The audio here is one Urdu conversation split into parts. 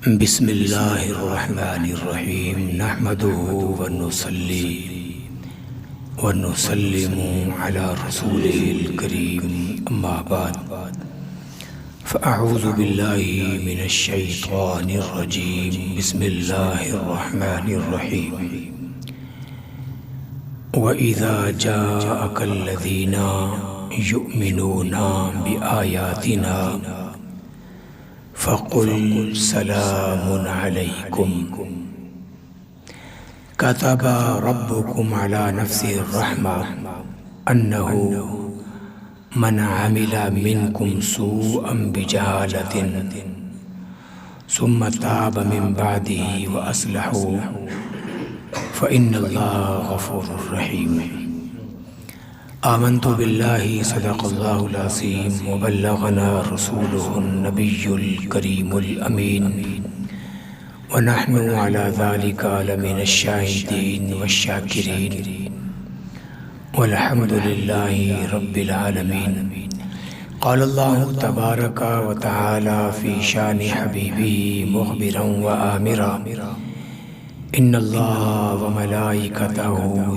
بسم اللہ الرحمن الرحیم نحمده ونصلی ونسلم علی رسوله الکریم اما بعد فاعوذ باللہ من الشیطان الرجیم بسم اللہ الرحمن الرحیم وَإِذَا جَاءَكَ الَّذِينَ يُؤْمِنُونَ بِآيَاتِنَا فَقُلْ سَلَامٌ عَلَيْكُمْ كَتَبَ رَبُّكُمْ عَلَى نَفْسِهِ الرَّحْمَةَ أَنَّهُ مَنْ عَمِلَ مِنْكُمْ سُوءًا بِجَهَالَةٍ ثُمَّ تَابَ مِنْ بَعْدِهِ وَأَصْلَحَ فَإِنَّ اللَّهَ غَفُورٌ رَحِيمٌ آمنت باللہ صدق اللہ العظیم وبلغنا رسوله النبی الکریم الامین ونحن على ذلك لمن الشاہدین والشاکرین والحمد للہ رب العالمین قال اللہ تبارک وتعالی فی شان حبیبہ مخبرا وآمرا ان اللہ وملائکتہ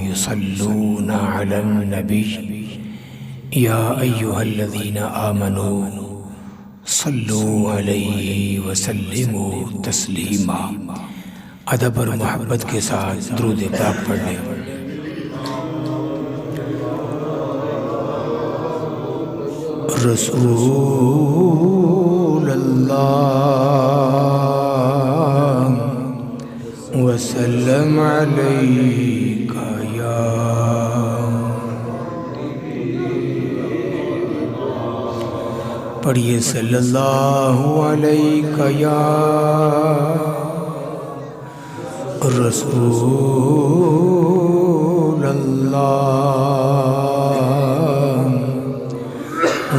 یصلون علی النبی یا ایہا الذین آمنوا صلوا علیہ وسلموا تسلیما۔ ادب اور محبت کے ساتھ درود پاک پڑھنے رسول اللہ وسلم علیک یا پڑھیے صلی اللہ علیک یا رسول اللہ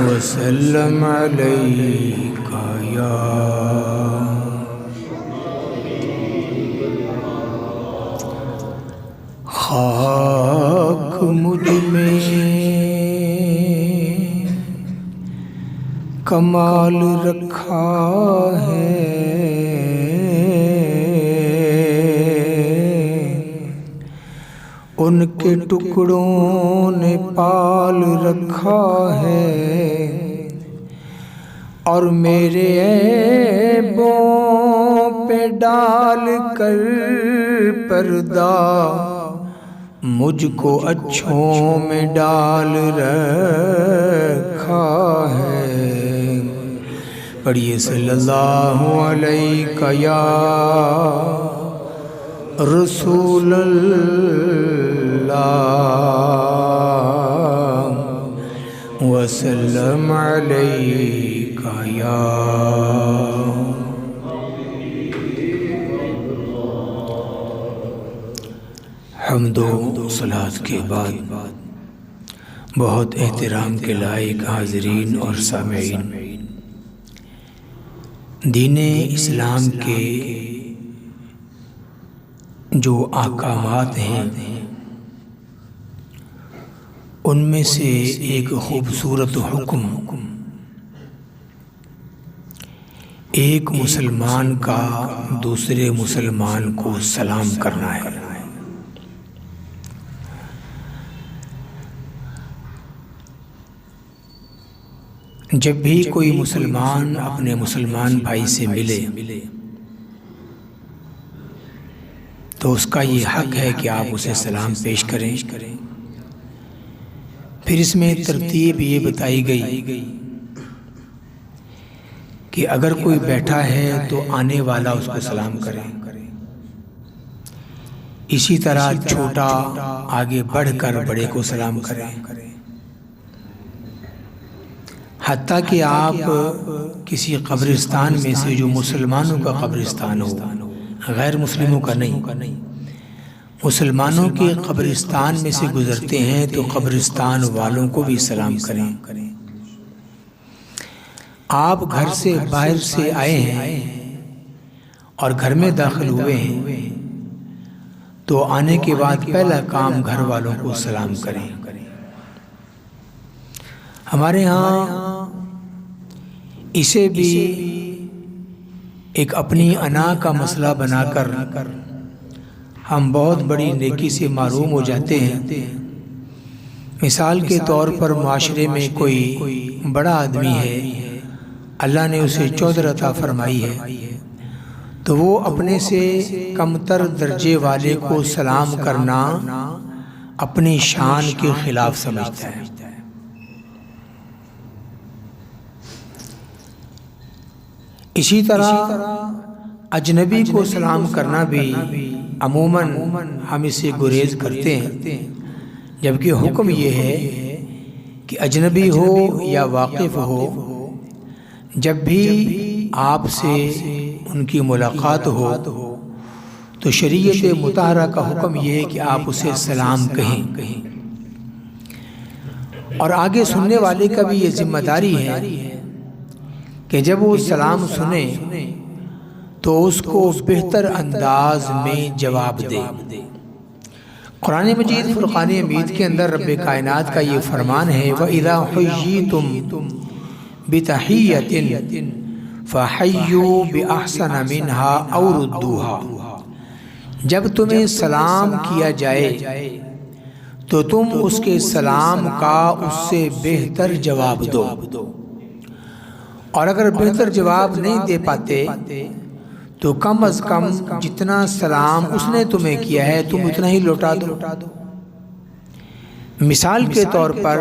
وسلم علیک یا خاک مجھ میں کمال رکھا ہے، ان کے ٹکڑوں نے پال رکھا ہے، اور میرے عیبوں پہ ڈال کر پردہ مجھ کو اچھوں میں ڈال رکھا ہے۔ پڑھیے صلی اللہ علیہ یا رسول اللہ وسلم علیہ یا حمد و صلات کے بعد بہت احترام کے لائق حاضرین اور سامعین، دین اسلام کے جو احکامات ہیں ان میں سے ایک خوبصورت حکم ایک مسلمان کا دوسرے مسلمان کو سلام کرنا ہے۔ جب بھی کوئی مسلمان اپنے مسلمان بھائی سے ملے تو اس کا یہ حق ہے کہ آپ اسے سلام پیش کریں۔ پھر اس میں ترتیب یہ بتائی گئی کہ اگر کوئی بیٹھا ہے تو آنے والا اس کو سلام کرے، اسی طرح چھوٹا آگے بڑھ کر بڑے کو سلام کرے، حتیٰ کہ آپ کسی قبرستان میں سے جو مسلمانوں کا قبرستان ہو، غیر مسلموں کا نہیں، مسلمانوں کے قبرستان میں سے گزرتے ہیں تو قبرستان والوں کو بھی سلام کریں۔ آپ گھر سے باہر سے آئے ہیں اور گھر میں داخل ہوئے ہیں تو آنے کے بعد پہلا کام گھر والوں کو سلام کریں۔ ہمارے ہاں اسے بھی ایک اپنی انا کا مسئلہ بنا کر ہم بہت بڑی نیکی سے محروم ہو جاتے ہیں۔ مثال کے طور پر معاشرے میں کوئی بڑا آدمی ہے، اللہ نے اسے چودھر عطا فرمائی ہے، تو وہ اپنے سے کمتر درجے والے کو سلام کرنا اپنی شان کے خلاف سمجھتا ہے۔ اسی طرح اجنبی کو سلام کرنا بھی عموماً ہم اسے گریز کرتے ہیں، جبکہ حکم یہ ہے کہ اجنبی ہو یا واقف ہو، جب بھی آپ سے ان کی ملاقات ہو تو شریعت مطہرہ کا حکم یہ ہے کہ آپ اسے سلام کہیں، اور آگے سننے والے کا بھی یہ ذمہ داری ہے کہ جب وہ سلام سنے تو اس کو بہتر انداز میں جواب دے۔ قرآن مجید فرقان حمید کے اندر رب کائنات کا یہ فرمان ہے وَإِذَا حُيِّيتُم بِتَحِيَّةٍ فَحَيُّوا بِأَحْسَنَ مِنْهَا أَوْ رُدُّوهَا، جب تمہیں سلام کیا جائے تو تم اس کے سلام کا اس سے بہتر جواب دو، اور اگر بہتر جواب نہیں دے پاتے تو کم از کم جتنا سلام اس نے تمہیں کیا ہے تم اتنا ہی لوٹا دو۔ مثال کے طور پر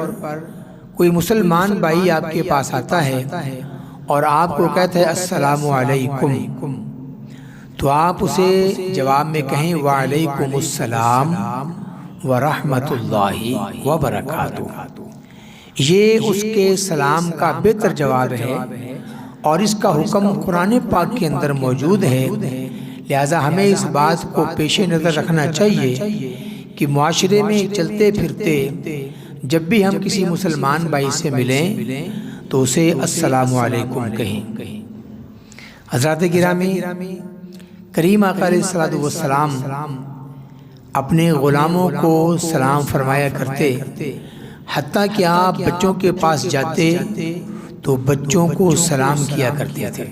کوئی مسلمان بھائی آپ کے پاس آتا ہے اور آپ کو کہتا ہے السلام علیکم، تو آپ اسے جواب میں کہیں وعلیکم السلام ورحمۃ اللہ وبرکاتہ۔ یہ اس کے سلام کا بہتر جواب ہے، اور اس کا حکم قرآن پاک کے اندر موجود ہے، لہٰذا ہمیں اس بات کو پیش نظر رکھنا چاہیے کہ معاشرے میں چلتے پھرتے جب بھی ہم کسی مسلمان بھائی سے ملیں تو اسے السلام علیکم کہیں۔ حضرات گرامی، کریم آقا علیہ الصلوۃ والسلام اپنے غلاموں کو سلام فرمایا کرتے، حتیٰ کہ آپ بچوں کے پاس جاتے تو بچوں کو سلام کیا کرتے تھے۔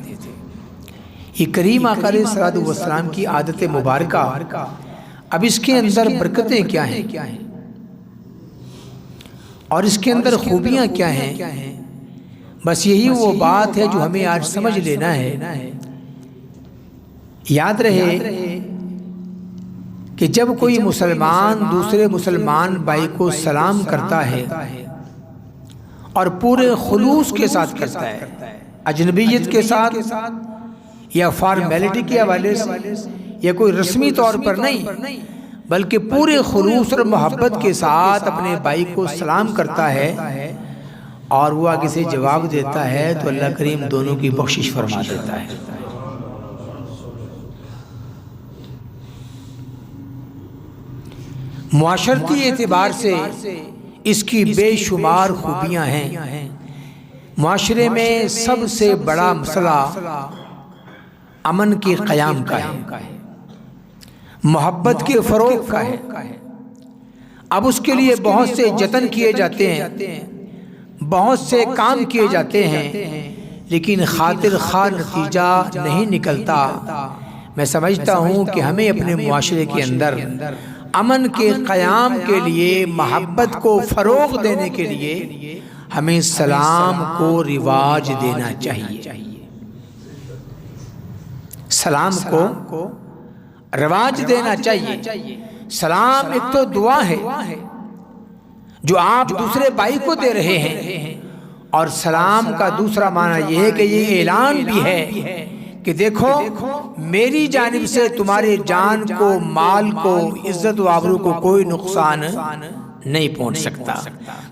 یہ کریم آقا علیہ الصلوۃ والسلام کی عادت مبارکہ، اب اس کے اندر برکتیں کیا ہیں اور اس کے اندر خوبیاں کیا ہیں، بس یہی وہ بات ہے جو ہمیں آج سمجھ لینا ہے۔ یاد رہے کہ جب کوئی مسلمان دوسرے مسلمان بھائی کو سلام کرتا ہے اور پورے خلوص کے ساتھ کرتا ہے، اجنبیت کے ساتھ یا فارمیلٹی کے حوالے سے یا کوئی رسمی طور پر نہیں، بلکہ پورے خلوص اور محبت کے ساتھ اپنے بھائی کو سلام کرتا ہے اور وہ آگے سے جواب دیتا ہے تو اللہ کریم دونوں کی بخشش فرما دیتا ہے۔ معاشرتی اعتبار سے اس کی بے شمار خوبیاں ہیں۔ معاشرے میں سب سے بڑا مسئلہ امن کے قیام کا ہے، محبت کے فروغ کا ہے۔ اب اس کے لیے بہت سے جتن کیے جاتے ہیں، بہت سے کام کیے جاتے ہیں، لیکن خاطر خواہ نتیجہ نہیں نکلتا۔ میں سمجھتا ہوں کہ ہمیں اپنے معاشرے کے اندر امن کے قیام کے لیے، محبت کو فروغ دینے کے لیے ہمیں سلام کو رواج دینا چاہیے۔ سلام کو رواج دینا چاہیے۔ سلام ایک تو دعا ہے جو آپ دوسرے بھائی کو دے رہے ہیں، اور سلام کا دوسرا معنی یہ ہے کہ یہ اعلان بھی ہے کہ دیکھو میری جانب سے تمہارے جان کو، مال کو، عزت و آبرو کو کوئی نقصان نہیں پہنچ سکتا۔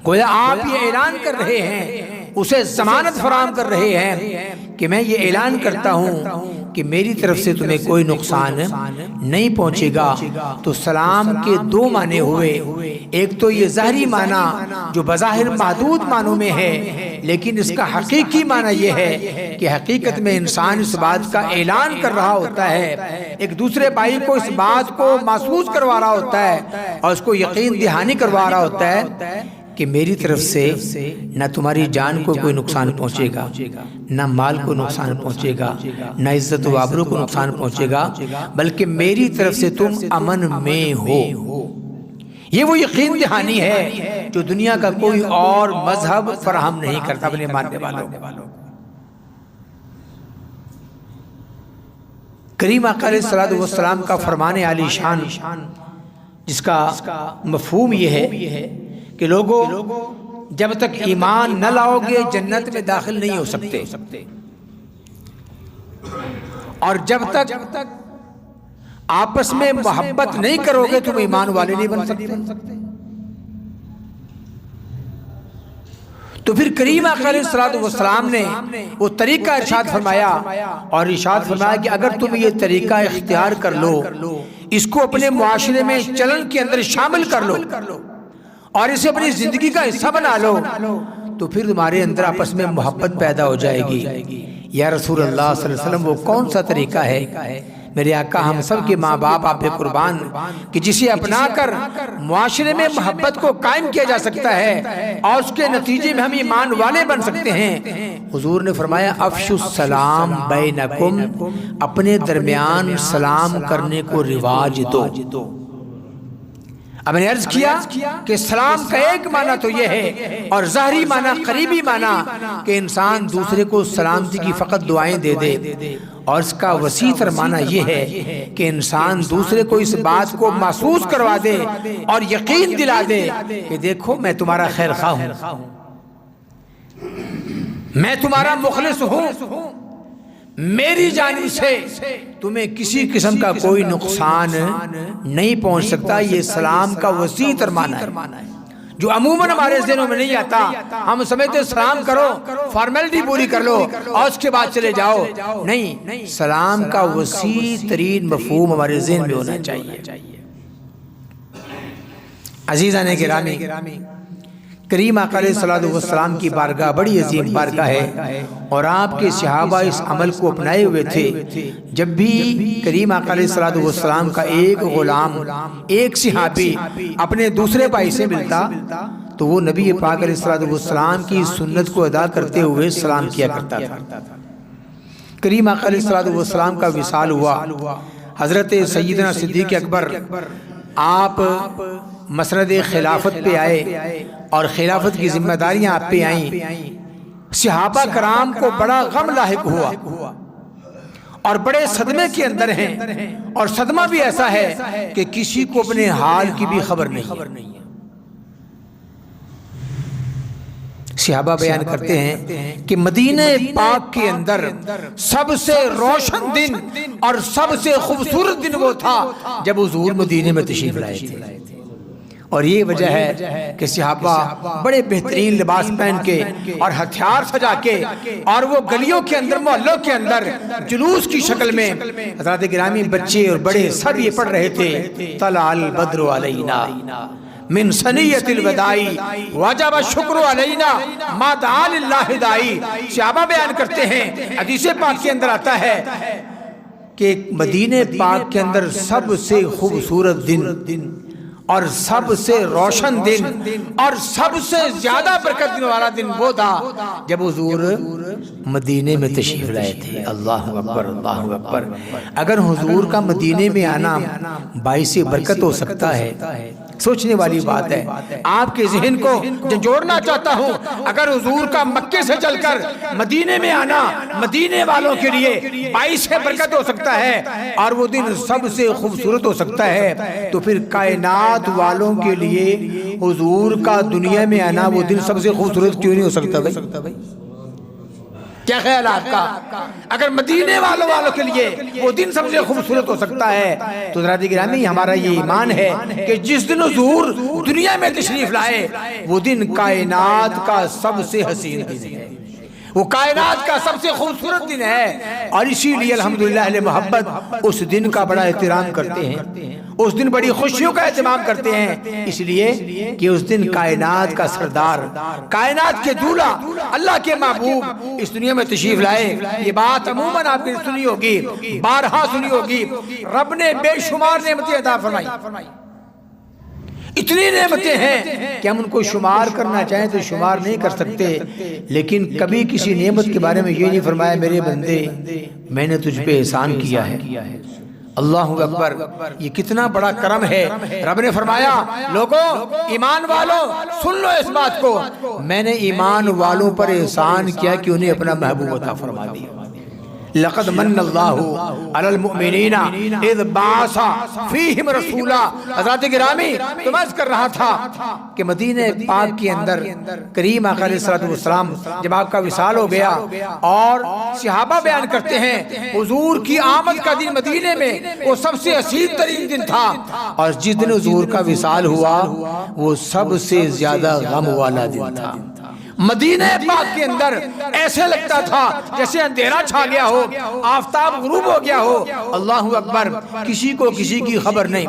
گویا آپ یہ اعلان کر رہے ہیں، اسے ضمانت فراہم کر رہے ہیں کہ میں یہ اعلان کرتا ہوں کہ میری طرف سے تمہیں کوئی نقصان نہیں پہنچے گا۔ تو سلام کے دو معنی ہوئے، ایک تو یہ ظاہری معنی جو بظاہر محدود معنوں میں ہے، لیکن اس کا حقیقی معنی یہ ہے کہ حقیقت میں انسان اس بات کا اعلان کر رہا ہوتا ہے، ایک دوسرے بھائی کو اس بات کو محسوس کروا رہا ہوتا ہے اور اس کو یقین دہانی کروا رہا ہوتا ہے کہ میری طرف سے نہ تمہاری جان کو کوئی نقصان پہنچے گا، نہ مال کو نقصان پہنچے گا، نہ عزت و آبرو کو نقصان پہنچے گا، بلکہ میری طرف سے تم امن میں ہو۔ یہ وہ یقین دہانی ہے جو دنیا کا کوئی اور مذہب فراہم نہیں کرتا اپنے ماننے والوں۔ کریم آقا علیہ السلام کا فرمان عالی شان، جس کا مفہوم یہ ہے کہ لوگوں جب تک ایمان نہ لاؤ گے جنت میں داخل نہیں ہو سکتے، اور جب تک آپس میں محبت نہیں کرو گے تم ایمان والے نہیں بن سکتے۔ تو پھر کریم آقا علیہ السلام نے وہ طریقہ ارشاد فرمایا، اور ارشاد فرمایا کہ اگر تم یہ طریقہ اختیار کر لو، اس کو اپنے معاشرے میں چلن کے اندر شامل کر لو اور اسے اپنی زندگی کا حصہ بنا لو، تو پھر تمہارے اندر آپس میں محبت پیدا ہو جائے گی۔ یا رسول اللہ صلی اللہ علیہ وسلم وہ کون سا طریقہ ہے میرے آقا ہم سب کے ماں باپ آپ پہ قربان، کہ جسے اپنا کر معاشرے میں محبت کو قائم کیا جا سکتا ہے اور اس کے نتیجے میں ہم ایمان والے بن سکتے ہیں؟ حضور نے فرمایا افشوا السلام بینکم، اپنے درمیان سلام کرنے کو رواج دو۔ اب میں نے عرض کیا کہ سلام کا ایک معنی تو یہ ہے، اور ظاہری معنی قریبی معنی کہ انسان دوسرے کو سلامتی کی فقط دعائیں دے دے، اور اس کا وسیع تر معنی یہ ہے کہ انسان دوسرے کو اس بات کو محسوس کروا دے اور یقین دلا دے کہ دیکھو میں تمہارا خیر خواہ ہوں، میں تمہارا مخلص ہوں، میری جانب سے تمہیں کسی قسم کا کوئی نقصان نہیں پہنچ سکتا۔ یہ سلام کا وسیع تر معنی ہے جو عموماً ہمارے ذہنوں میں نہیں آتا۔ ہم سمجھتے سلام کرو، فارمیلٹی پوری کر لو اور اس کے بعد چلے جاؤ، نہیں، سلام کا وسیع ترین مفہوم ہمارے ذہن میں ہونا چاہیے۔ عزیزان گرامی، کریم آقا علیہ السلام کی بارگاہ بڑی عظیم بارگاہ ہے، اور آپ کے صحابہ اس عمل کو اپنائے ہوئے تھے۔ جب بھی کریم آقا علیہ السلام کا ایک غلام، ایک صحابی اپنے دوسرے بھائی سے ملتا تو وہ نبی پاک علیہ السلام کی سنت کو ادا کرتے ہوئے سلام کیا کرتا تھا۔ کریم آقا علیہ السلام کا وصال ہوا، حضرت سیدنا صدیق اکبر آپ مسند خلافت پہ آئے اور خلافت کی ذمہ داریاں آپ پہ آئیں۔ صحابہ کرام کو بڑا غم لاحق ہوا اور بڑے صدمے کے اندر ہیں، اور صدمہ بھی ایسا ہے کہ کسی کو اپنے حال کی بھی خبر نہیں۔ صحابہ بیان کرتے ہیں کہ مدینہ پاک کے اندر سب سے روشن دن اور سب سے خوبصورت دن وہ تھا جب حضور مدینہ میں تشریف لائے تھے، اور یہ وجہ ہے کہ صحابہ بڑے بہترین لباس پہن کے اور ہتھیار سجا کے اور وہ گلیوں کے اندر، محلوں کے اندر جلوس کی شکل میں حضرات گرامی بچے اور بڑے سب یہ پڑھ رہے تھے طلع البدر علینا من ثنیۃ الوداع وجب الشکر علینا ما دعا للہ داعی۔ صحابہ بیان کرتے ہیں، حدیث پاک کے اندر آتا ہے کہ مدینہ پاک کے اندر سب سے خوبصورت دن اور سب سے روشن دن اور سب سے زیادہ برکت دینے والا دن وہ تھا جب حضور مدینے میں تشریف لائے تھے۔ اللہ اکبر، اللہ اکبر۔ اگر حضور کا مدینے میں آنا باعث برکت ہو سکتا ہے، سوچنے والی بات ہے۔ آپ کے ذہن کو جوڑنا چاہتا ہوں، اگر حضور کا مکے سے چل کر مدینے میں آنا مدینے والوں کے لیے باعث برکت ہو سکتا ہے اور وہ دن سب سے خوبصورت ہو سکتا ہے، تو پھر کائنات والوں کے لیے حضور کا دنیا میں آنا وہ دن سب سے خوبصورت کیوں نہیں ہو سکتا بھائی؟ کیا خیال آپ کا؟ اگر مدینے والوں کے لیے وہ دن سب سے خوبصورت ہو سکتا ہے تو حضرات گرامی ہمارا یہ ایمان ہے کہ جس دن حضور دنیا میں تشریف لائے وہ دن کائنات کا سب سے حسین دن ہے، وہ کائنات کا سب سے خوبصورت دن ہے، اور اسی لیے الحمدللہ اہل محبت اس دن کا بڑا احترام کرتے ہیں، اس دن بڑی خوشیوں کا اہتمام کرتے ہیں، اس لیے کہ اس دن کائنات کا سردار، کائنات کے دولہ، اللہ کے محبوب اس دنیا میں تشریف لائے۔ یہ بات عموماً آپ نے سنی ہوگی، بارہا سنی ہوگی، رب نے بے شمار نعمتیں عطا فرمائی، اتنی نعمتیں ہیں کہ ہم ان کو شمار کرنا چاہیں تو شمار نہیں کر سکتے، لیکن کبھی کسی نعمت کے بارے میں یہ نہیں فرمایا میرے بندے میں نے تجھ پہ احسان کیا ہے۔ اللہ اکبر، یہ کتنا بڑا کرم ہے۔ رب نے فرمایا لوگوں، ایمان والوں سن لو اس بات کو، میں نے ایمان والوں پر احسان کیا کہ انہیں اپنا محبوب عطا فرما دیا۔ لقد من اللہ علی المؤمنین اذ بعث فیہم رسولا۔ حضرات گرامی، تو میں عرض کر رہا تھا کہ مدینہ پاک کے اندر کریم آقا علیہ السلام جب آپ کا وصال ہو گیا اور صحابہ بیان کرتے ہیں حضور کی آمد کا دن مدینے میں وہ سب سے حسین ترین دن تھا، اور جس دن حضور کا وصال ہوا وہ سب سے زیادہ غم والا دن تھا۔ مدینہ پاک کے اندر ایسے لگتا تھا جیسے اندھیرا چھا گیا ہو، آفتاب غروب ہو گیا ہو۔ اللہ اکبر، کسی کو کسی کی خبر نہیں،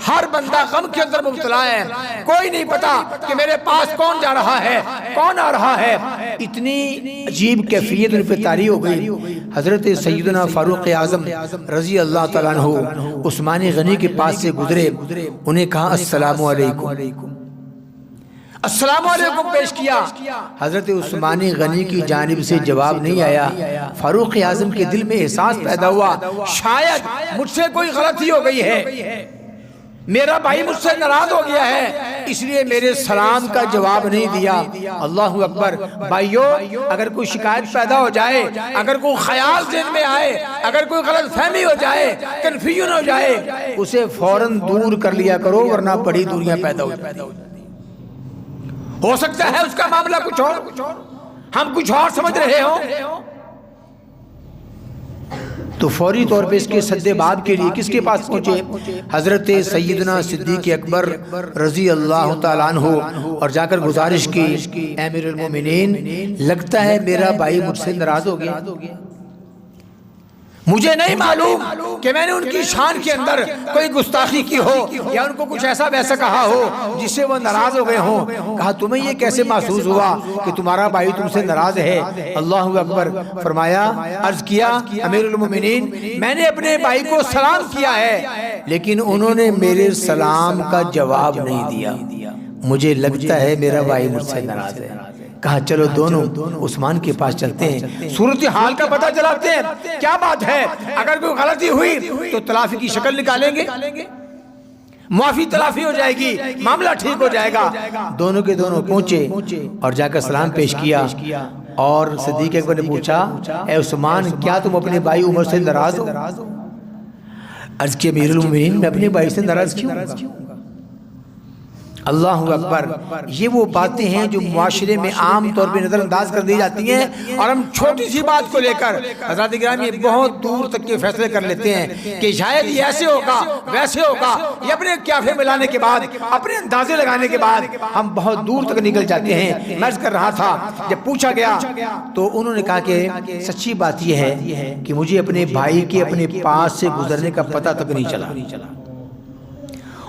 ہر بندہ غم کے اندر مبتلا ہے، کوئی نہیں پتا کہ میرے پاس کون جا رہا ہے، کون آ رہا ہے۔ اتنی عجیب کیفیت ان پہ طاری ہو گئی۔ حضرت سیدنا فاروق اعظم رضی اللہ تعالیٰ عنہ عثمان غنی کے پاس سے گزرے، انہیں کہا السلام علیکم، السلام علیکم پیش کیا۔ حضرت عثمان غنی کی جانب سے جواب نہیں آیا۔ فاروق اعظم کے دل میں احساس پیدا ہوا شاید مجھ سے کوئی غلطی ہو گئی ہے، میرا بھائی مجھ سے ناراض ہو گیا ہے، اس لیے میرے سلام کا جواب نہیں دیا۔ اللہ اکبر، بھائیو اگر کوئی شکایت پیدا ہو جائے، اگر کوئی خیال ذہن میں آئے، اگر کوئی غلط فہمی ہو جائے، کنفیوژن ہو جائے، اسے فوراً دور کر لیا کرو ورنہ بڑی دوریاں پیدا ہو جائیں۔ ہو سکتا ہے اس کا معاملہ کچھ اور، ہم کچھ اور سمجھ رہے ہوں، تو فوری طور پہ اس کے سد باب کے لیے کس کے پاس پہنچے؟ حضرت سیدنا صدیق اکبر رضی اللہ تعالیٰ عنہ، اور جا کر گزارش کی اے امیر المومنین، لگتا ہے میرا بھائی مجھ سے ناراض ہو گیا، مجھے نہیں معلوم کہ میں نے ان کی شان کے اندر کوئی گستاخی کی ہو یا ان کو کچھ ایسا ویسا کہا ہو جس سے وہ ناراض ہو گئے ہوں۔ کہا تمہیں یہ کیسے محسوس ہوا کہ تمہارا بھائی تم سے ناراض ہے؟ اللہ اکبر، فرمایا عرض کیا امیر المومنین میں نے اپنے بھائی کو سلام کیا ہے لیکن انہوں نے میرے سلام کا جواب نہیں دیا، مجھے لگتا ہے میرا بھائی مجھ سے ناراض ہے۔ کہا چلو دونوں عثمان کے پاس چلتے ہیں، صورتحال کا پتہ چلاتے ہیں، کیا بات ہے، اگر کوئی غلطی ہوئی تو تلافی کی شکل نکالیں گے، معافی تلافی ہو جائے گی، معاملہ ٹھیک ہو جائے گا۔ دونوں کے دونوں پہنچے اور جا کر سلام پیش کیا، اور صدیق اکبر نے پوچھا اے عثمان کیا تم اپنے بھائی عمر سے ناراض ہو؟ عرض کیا امیر المومنین میں اپنے بھائی سے ناراض کیوں ہوں؟ اللہ اکبر، یہ وہ باتیں ہیں جو معاشرے میں عام طور پہ نظر انداز کر دی جاتی ہیں، اور ہم چھوٹی سی بات کو لے کر حضرات گرامی بہت دور تک کے فیصلے کر لیتے ہیں کہ شاید یہ ایسے ہوگا ویسے ہوگا، یہ اپنے کیافے ملانے کے بعد، اپنے اندازے لگانے کے بعد ہم بہت دور تک نکل جاتے ہیں۔ میں عرض کر رہا تھا جب پوچھا گیا تو انہوں نے کہا کہ سچی بات یہ ہے کہ مجھے اپنے بھائی کے اپنے پاس سے گزرنے کا پتہ تک نہیں چلا،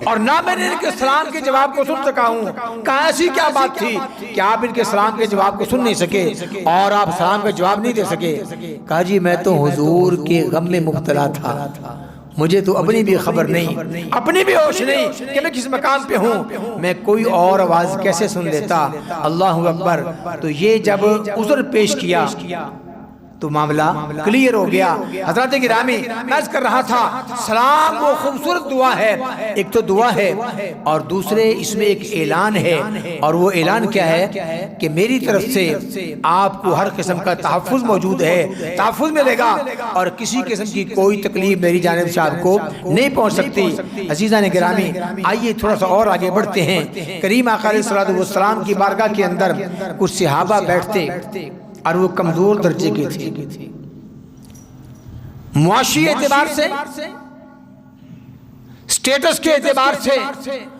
اور نہ میں نے ان کے سلام کے جواب کو سن سکا ہوں۔ کہا ایسی کیا بات تھی کہ آپ ان کے سلام کے جواب کو سن نہیں سکے اور آپ سلام کا جواب نہیں دے سکے؟ کہا جی میں تو حضور کے غم میں مبتلا تھا، مجھے تو اپنی بھی خبر نہیں، اپنی بھی ہوش نہیں کہ میں کس مقام پہ ہوں، میں کوئی اور آواز کیسے سن لیتا۔ اللہ اکبر، تو یہ جب عذر پیش کیا تو معاملہ کلیئر ہو گیا۔ حضرات گرامی میں عرض کر رہا تھا سلام وہ خوبصورت دعا ہے، ایک تو دعا ہے اور دوسرے اس میں ایک اعلان ہے، اور وہ اعلان کیا ہے کہ میری طرف سے آپ کو ہر قسم کا تحفظ موجود ہے، تحفظ ملے گا، اور کسی قسم کی کوئی تکلیف میری جانب سے آپ کو نہیں پہنچ سکتی۔ عزیزان گرامی آئیے تھوڑا سا اور آگے بڑھتے ہیں۔ کریم آقا علیہ السلام کی بارگاہ کے اندر کچھ صحابہ بیٹھتے اور وہ کمزور درجے کے تھے، معاشی اعتبار سے، سٹیٹس کے اعتبار سے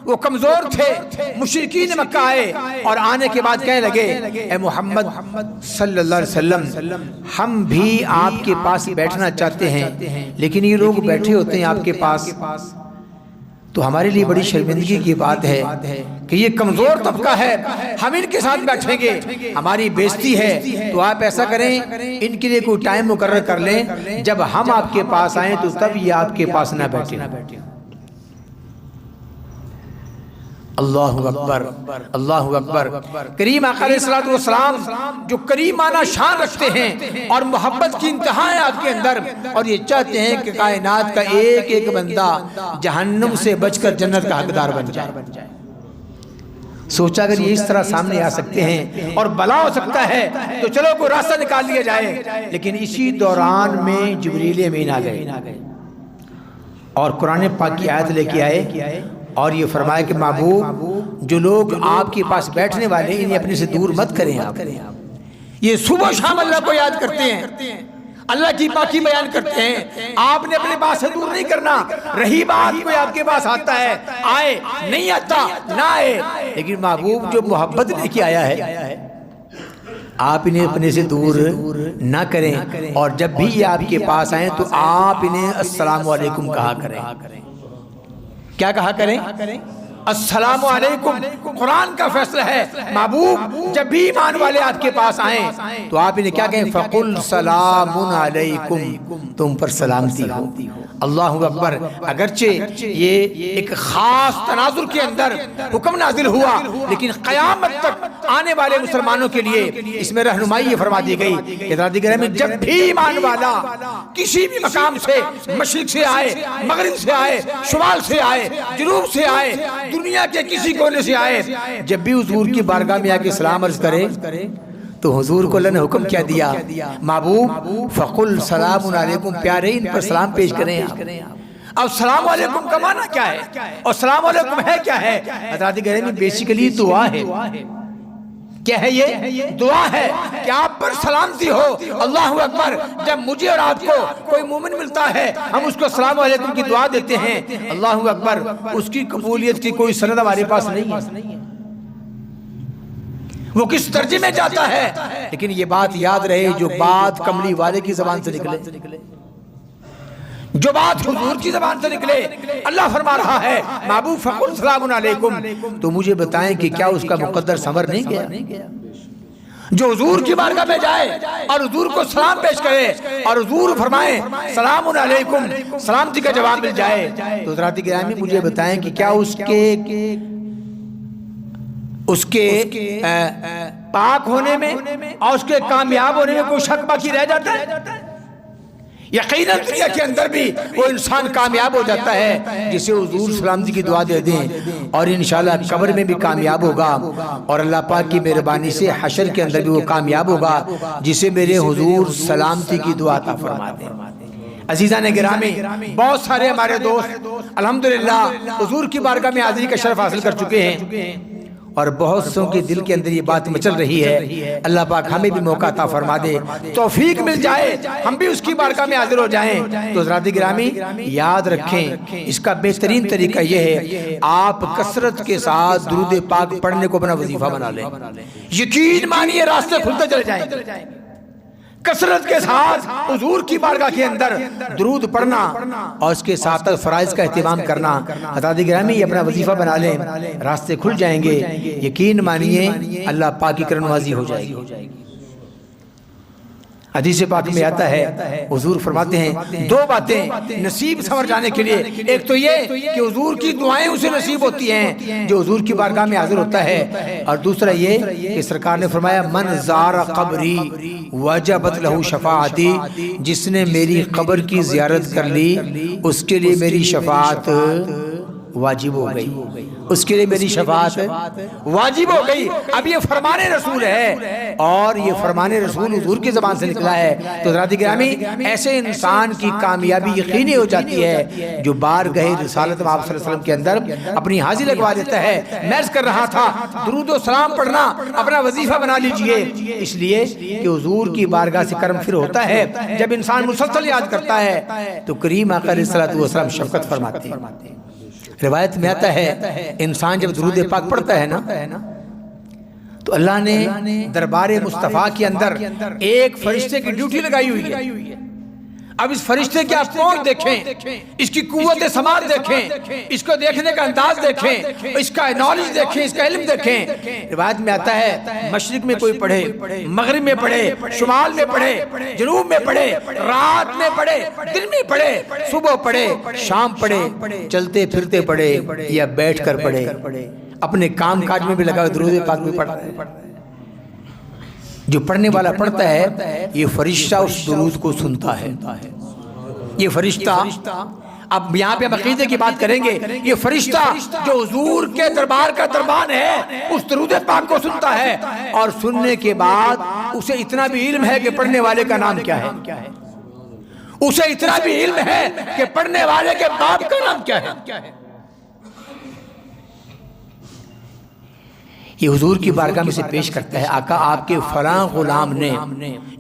وہ کمزور تھے۔ مشرکین مکہ آئے اور آنے کے بعد کہنے لگے اے محمد صلی اللہ علیہ وسلم ہم بھی آپ کے پاس بیٹھنا چاہتے ہیں، لیکن یہ لوگ بیٹھے ہوتے ہیں آپ کے پاس تو ہمارے لیے بڑی شرمندگی کی بات ہے کہ یہ کمزور طبقہ ہے، ہم ان کے ساتھ بیٹھیں گے، ہماری بےزتی ہے۔ تو آپ ایسا کریں ان کے لیے کوئی ٹائم مقرر کر لیں، جب ہم آپ کے پاس آئیں تو تب یہ آپ کے پاس نہ بیٹھیں۔ اللہ اکبر، اللہ اکبر۔ کریم آقا علیہ الصلوۃ والسلام جو کریمانہ شان رکھتے ہیں اور محبت کی انتہا ہے آپ کے اندر، اور یہ چاہتے ہیں کہ کائنات کا ایک ایک بندہ جہنم سے بچ کر جنت کا حقدار بن جائے۔ سوچا اگر یہ اس طرح سامنے آ سکتے ہیں اور بلا ہو سکتا ہے تو چلو کوئی راستہ نکال لیا جائے، لیکن اسی دوران میں جبریل امین آ گئے اور قرآن پاک کی آیت لے کے آئے اور یہ فرمایا کہ محبوب جو لوگ آپ کے پاس بیٹھنے والے انہیں اپنے سے دور مت کریں، آپ یہ صبح شام اللہ کو یاد کرتے ہیں، اللہ کی پاکی بیان کرتے ہیں، آپ نے اپنے پاس سے دور نہیں کرنا۔ رہی بات کوئی آپ کے پاس آتا ہے آئے، نہیں آتا نہ آئے، لیکن محبوب جو محبت لے کے آیا ہے آپ انہیں اپنے سے دور نہ کریں، اور جب بھی یہ آپ کے پاس آئیں تو آپ انہیں السلام علیکم کہا کریں۔ کیا کہا کریں؟ السلام علیکم۔ قرآن کا فیصلہ ہے محبوب جب بھی ایمان والے آپ کے پاس آئیں تو آپ انہیں کیا کہیں؟ فَقُلْ سَلَامٌ عَلَيْكُمْ، تم پر سلامتی ہو۔ اللہ اکبر۔ اگرچہ یہ ایک خاص تناظر کے اندر حکم نازل ہوا، لیکن قیامت تک آنے والے مسلمانوں کے لیے اس میں رہنمائی یہ فرما دی گئی کہ حضرات گرامی جب بھی ایمان والا کسی بھی مقام سے، مشرق سے آئے، مغرب سے آئے، شمال سے آئے، جنوب سے آئے، دنیا کے کسی کونے سے آئے، جب بھی حضور کی بارگاہ میں آ کے سلام عرض کرے تو حضور کو اللہ نے حکم کیا دیا؟ محبوب فَقُلْ سَلَامٌ عَلَيْكُمْ، پیارے ان پر سلام پیش کریں۔ اب السلام علیکم کا معنی کیا ہے اور السلام علیکم ہے کیا ہے؟ حضرات گرامی بیسیکلی دعا ہے۔ کیا ہے یہ؟ دعا ہے کہ آپ پر سلامتی ہو۔ اللہ اکبر۔ جب مجھے اور آپ کو کوئی مومن ملتا ہے ہم اس کو السلام علیکم کی دعا دیتے ہیں، اللہ اکبر، اس کی قبولیت کی کوئی سند ہمارے پاس نہیں ہے، وہ کس درجے میں جاتا ہے، لیکن یہ بات یاد رہے جو بات کملی والے کی زبان سے نکلے، جو بات حضور کی زبان سے نکلے، اللہ فرما رہا ہے محبوب فقل سلام علیکم، تو مجھے بتائیں کہ کیا اس کا مقدر ثمر نہیں گیا؟ جو حضور کی بارگاہ میں جائے اور حضور کو سلام پیش کرے اور حضور فرمائے سلام علیکم، سلامتی کا جواب مل جائے، تو حضرات گرامی مجھے بتائیں کہ کیا اس کے پاک ہونے میں اور اس کے کامیاب ہونے میں کوئی شک باقی رہ جاتا ہے؟ یقیناً دنیا کے اندر بھی وہ انسان کامیاب ہو جاتا ہے جسے حضور سلامتی کی دعا دے دیں، اور انشاءاللہ قبر میں بھی کامیاب ہوگا، اور اللہ پاک کی مہربانی سے حشر کے اندر بھی وہ کامیاب ہوگا جسے میرے حضور سلامتی کی دعا عطا فرما دیں۔ عزیزان گرامی، بہت سارے ہمارے دوست الحمدللہ حضور کی بارگاہ میں حاضری کا شرف حاصل کر چکے ہیں، اور بہت سوں کے دل کے اندر یہ بات مچل رہی ہے، اللہ پاک ہمیں بھی موقع عطا فرما دے، توفیق مل جائے ہم بھی اس کی بارگاہ میں حاضر ہو جائیں۔ تو حضرات گرامی یاد رکھیں، اس کا بہترین طریقہ یہ ہے آپ کثرت کے ساتھ درود پاک پڑھنے کو اپنا وظیفہ بنا لیں، یقین مانیے راستے کھلتے چلے جائیں گے۔ کثرت کے ساتھ حضور کی بارگاہ کے اندر درود پڑھنا اور اس کے ساتھ فرائض کا اہتمام کرنا، حضرات گرامی یہ اپنا وظیفہ بنا لیں، راستے کھل جائیں گے، یقین مانیے اللہ پاک کی کرم نوازی ہو جائے گی۔ حدیث پاک میں آتا ہے حضور فرماتے ہیں دو باتیں نصیب سنور جانے کے لیے، ایک تو یہ کہ حضور کی دعائیں اسے نصیب ہوتی ہیں جو حضور کی بارگاہ میں حاضر ہوتا ہے، اور دوسرا یہ کہ سرکار نے فرمایا من زار قبری وجبت لہ شفاعتی، جس نے میری قبر کی زیارت کر لی اس کے لیے میری شفاعت واجب ہو گئی، اس کے لیے میری شفاعت واجب ہو گئی۔ اب یہ فرمان رسول ہے اور یہ فرمان رسول حضور کی زبان سے نکلا ہے، تو حضرات گرامی ایسے انسان کی کامیابی یقینی ہو جاتی ہے جو بارگاہ رسالت آپ صلی اللہ علیہ وسلم کے اندر اپنی حاضری لگوا دیتا ہے۔ میں عرض کر رہا تھا درود و سلام پڑھنا اپنا وظیفہ بنا لیجئے، اس لیے کہ حضور کی بارگاہ سے کرم پھر ہوتا ہے جب انسان مسلسل یاد کرتا ہے تو کریم آقا علیہ السلام شفقت فرماتے ہیں۔ روایت میں آتا ہے انسان جب درود پاک پڑھتا ہے نا تو اللہ نے دربار مصطفیٰ کے اندر ایک فرشتے کی ڈیوٹی لگائی ہوئی ہے۔ اب اس فرشتے کی آپ پہنچ دیکھیں، اس کی قوت سماعت دیکھیں، اس کو دیکھنے کا انداز دیکھیں، اس کا نالج دیکھیں، اس کا علم دیکھیں۔ روایت میں آتا ہے مشرق میں کوئی پڑھے، مغرب میں پڑھے، شمال میں پڑھے، جنوب میں پڑھے، رات میں پڑھے، دن میں پڑھے، صبح پڑھے، شام پڑھے، چلتے پھرتے پڑھے یا بیٹھ کر پڑھے، اپنے کام کاج میں بھی لگا ہوا درود پاک بھی پڑھ رہا ہے۔ جو پڑھنے والا پڑھتا ہے یہ فرشتہ اس درود کو سنتا ہے۔ یہ فرشتہ، اب یہاں پہ ہم عقیدے کی بات کریں گے، یہ فرشتہ جو حضور کے دربار کا دربان ہے اس درود پاک کو سنتا ہے، اور سننے کے بعد اسے اتنا بھی علم ہے کہ پڑھنے والے کا نام کیا ہے، اسے اتنا بھی علم ہے کہ پڑھنے والے کے باپ کا نام کیا ہے۔ یہ حضور کی بارگاہ میں سے پیش کرتا ہے، آقا آپ کے فلاں غلام نے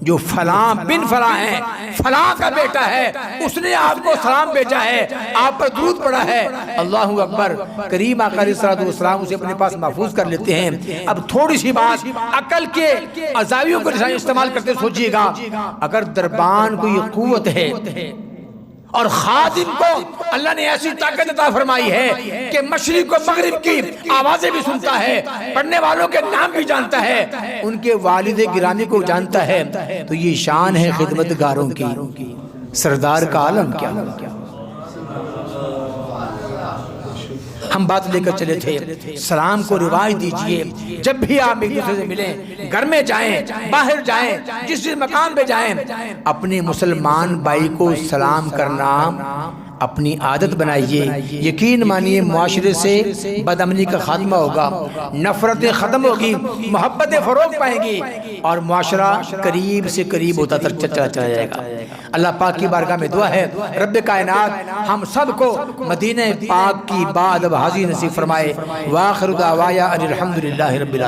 جو فلاں بن فلاں ہے، فلاں کا بیٹا ہے، اس نے آپ کو سلام بھیجا ہے، آپ پر درود پڑا ہے۔ اللہ اکبر۔ کریم آقا علیہ السلام اسے اپنے پاس محفوظ کر لیتے ہیں۔ اب تھوڑی سی بات عقل کے ازاویوں کو استعمال کرتے سوچئے گا، اگر دربان کو یہ قوت ہے اور خادم کو اللہ نے ایسی طاقت عطا فرمائی ہے کہ مشرق و مغرب کی آوازیں بھی سنتا ہے، پڑھنے والوں کے نام بھی جانتا ہے، ان کے والد گرامی کو جانتا ہے، تو یہ شان ہے خدمتگاروں کی، سردار کا عالم کیا۔ ہم بات لے کر چلے تھے، سلام کو رواج دیجئے، جب بھی آپ ایک دوسرے سے ملیں، گھر میں جائیں، باہر جائیں، جس مکان پہ جائیں، اپنے مسلمان بھائی کو سلام کرنا اپنی عادت بنائیے۔ یقین مانیے معاشرے سے بد امنی کا خاتمہ ہوگا، نفرتیں ختم ہوگی، محبتیں فروغ پائیں گی، اور معاشرہ قریب سے قریب ہوتا چلا جائے گا۔ اللہ پاک کی بارگاہ میں دعا ہے رب کائنات ہم سب کو مدینہ پاک کی بعد اب حاضری نصیب فرمائے۔ وآخر دعوایا ان الحمدللہ رب العالمین۔